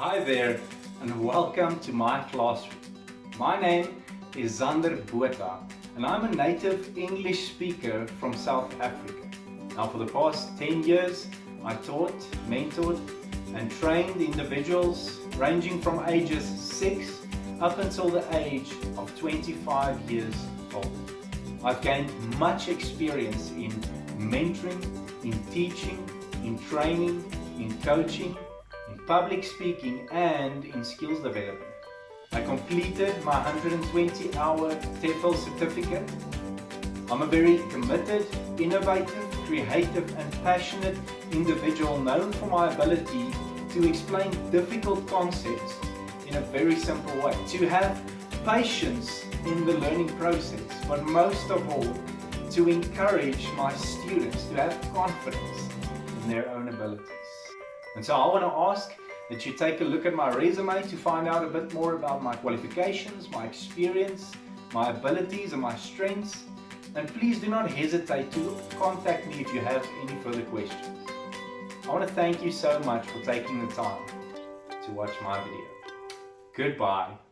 Hi there and welcome to my classroom. My name is Zander Botha and I'm a native English speaker from South Africa. Now for the past 10 years I taught, mentored and trained individuals ranging from ages 6 up until the age of 25 years old. I've gained much experience in mentoring, in teaching, in training, in coaching, in public speaking and in skills development. I completed my 120-hour TEFL certificate. I'm a very committed, innovative, creative and passionate individual known for my ability to explain difficult concepts in a very simple way, to have patience in the learning process, but most of all, to encourage my students to have confidence in their own abilities. And so I want to ask that you take a look at my resume to find out a bit more about my qualifications, my experience, my abilities and my strengths. And please do not hesitate to contact me if you have any further questions. I want to thank you so much for taking the time to watch my video. Goodbye.